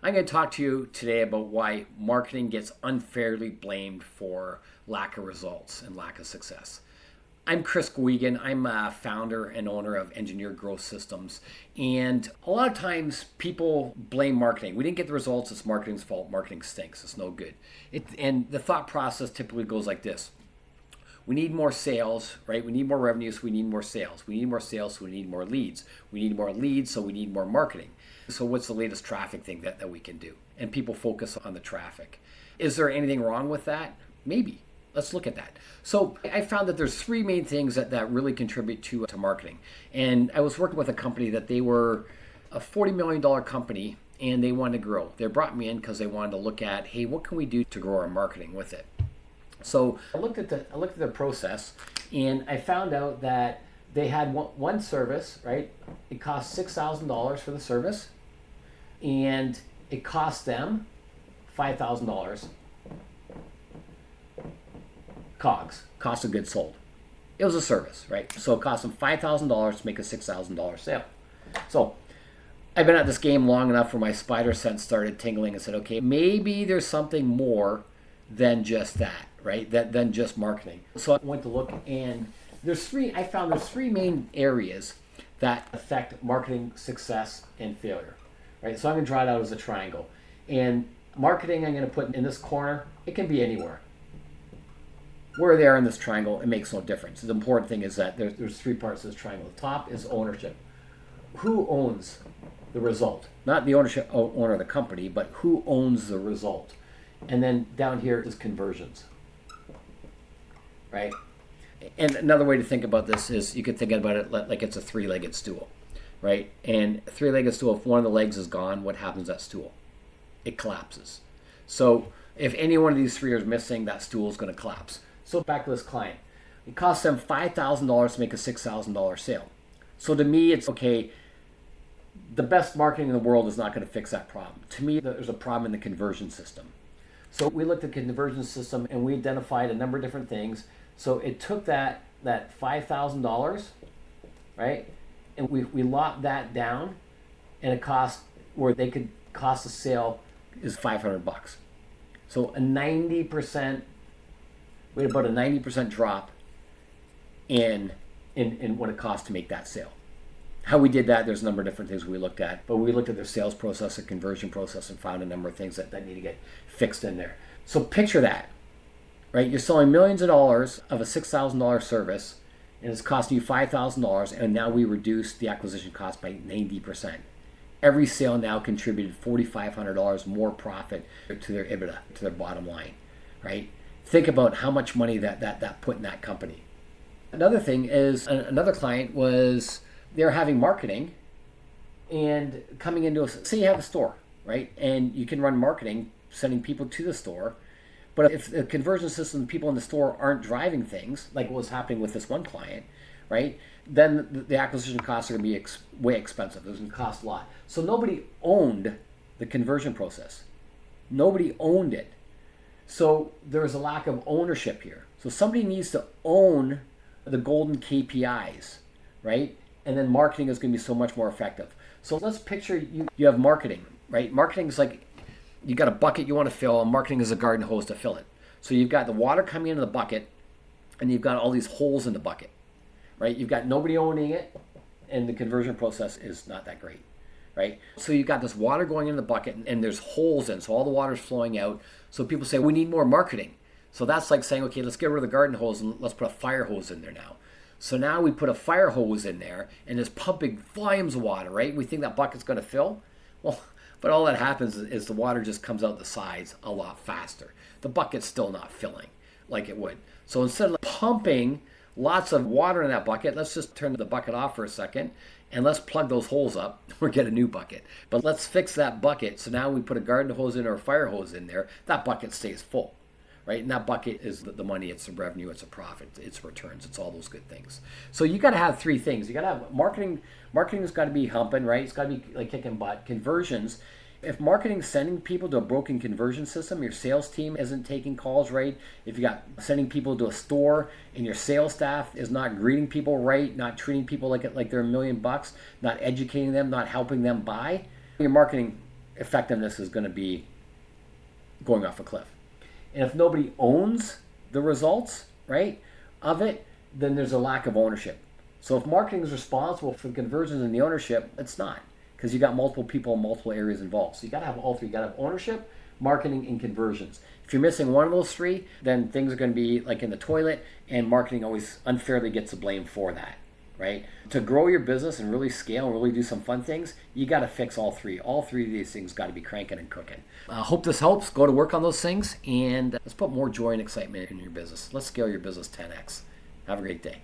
I'm going to talk to you today about why marketing gets unfairly blamed for lack of results and lack of success. I'm Chris Goegan. I'm a founder and owner of Engineered Growth Systems. And a lot of times people blame marketing. We didn't get the results. It's marketing's fault. Marketing stinks. It's no good. And the thought process typically goes like this. We need more sales, right? We need more revenue, so we need more sales. We need more sales, so we need more leads. We need more leads, so we need more marketing. So what's the latest traffic thing that we can do? And people focus on the traffic. Is there anything wrong with that? Maybe. Let's look at that. So I found that there's three main things that really contribute to marketing. And I was working with a company that they were a $40 million company and they wanted to grow. They brought me in because they wanted to look at, hey, what can we do to grow our marketing with it? So I looked at the process, and I found out that they had one service, right? It cost $6,000 for the service, and it cost them $5,000 COGS, cost of goods sold. It was a service, right? So it cost them $5,000 to make a $6,000 sale. So I've been at this game long enough where my spider sense started tingling and said, okay, maybe there's something more than just that, right? Than just marketing. So I went to look, and I found there's three main areas that affect marketing success and failure, right? So I'm gonna draw it out as a triangle. And marketing, I'm gonna put in this corner. It can be anywhere. Where they are in this triangle, it makes no difference. The important thing is that there's three parts of this triangle. The top is ownership. Who owns the result? Not the owner of the company, but who owns the result? And then down here is conversions, right? And another way to think about this is you could think about it like it's a three-legged stool, right? And a three-legged stool, if one of the legs is gone, what happens to that stool? It collapses. So if any one of these three is missing, that stool is going to collapse. So back to this client. It costs them $5,000 to make a $6,000 sale. So to me, it's okay. The best marketing in the world is not going to fix that problem. To me, there's a problem in the conversion system. So we looked at the conversion system and we identified a number of different things. So it took that $5,000, right? And we locked that down, and it cost where they could cost a sale is $500. So we had about a 90% drop in what it cost to make that sale. How we did that, there's a number of different things we looked at, but we looked at their sales process, their conversion process, and found a number of things that need to get fixed in there. So picture that, right? You're selling millions of dollars of a $6,000 service, and it's costing you $5,000, and now we reduced the acquisition cost by 90%. Every sale now contributed $4,500 more profit to their EBITDA, to their bottom line, right? Think about how much money that put in that company. Another thing is, another client was, they're having marketing and coming into say you have a store, right? And you can run marketing, sending people to the store. But if the conversion system, people in the store aren't driving things, like what was happening with this one client, right? Then the acquisition costs are gonna be way expensive. It's gonna cost a lot. So nobody owned the conversion process. Nobody owned it. So there is a lack of ownership here. So somebody needs to own the golden KPIs, right? And then marketing is going to be so much more effective. So let's picture you have marketing, right? Marketing is like you got a bucket you want to fill, and marketing is a garden hose to fill it. So you've got the water coming into the bucket, and you've got all these holes in the bucket, right? You've got nobody owning it, and the conversion process is not that great, right? So you've got this water going in the bucket, and there's holes in, so all the water's flowing out. So people say, we need more marketing. So that's like saying, okay, let's get rid of the garden hose and let's put a fire hose in there now. So now we put a fire hose in there and it's pumping volumes of water, right? We think that bucket's going to fill. Well, but all that happens is the water just comes out the sides a lot faster. The bucket's still not filling like it would. So instead of pumping lots of water in that bucket, let's just turn the bucket off for a second and let's plug those holes up or get a new bucket. But let's fix that bucket. So now we put a garden hose in or a fire hose in there. That bucket stays full. Right? And that bucket is the money, it's the revenue, it's a profit, it's returns, it's all those good things. So you got to have three things. You got to have marketing. Marketing's got to be humping, right? It's got to be like kicking butt. Conversions. If marketing's sending people to a broken conversion system, your sales team isn't taking calls right. If you got sending people to a store and your sales staff is not greeting people right, not treating people like they're $1 million, not educating them, not helping them buy, your marketing effectiveness is going to be going off a cliff. And if nobody owns the results, right, of it, then there's a lack of ownership. So if marketing is responsible for the conversions and the ownership, it's not, because you got multiple people in multiple areas involved. So you got to have all three. You got to have ownership, marketing, and conversions. If you're missing one of those three, then things are going to be like in the toilet, and marketing always unfairly gets the blame for that, right? To grow your business and really scale and really do some fun things, you got to fix all three. All three of these things got to be cranking and cooking. Hope this helps. Go to work on those things, and let's put more joy and excitement in your business. Let's scale your business 10x. Have a great day.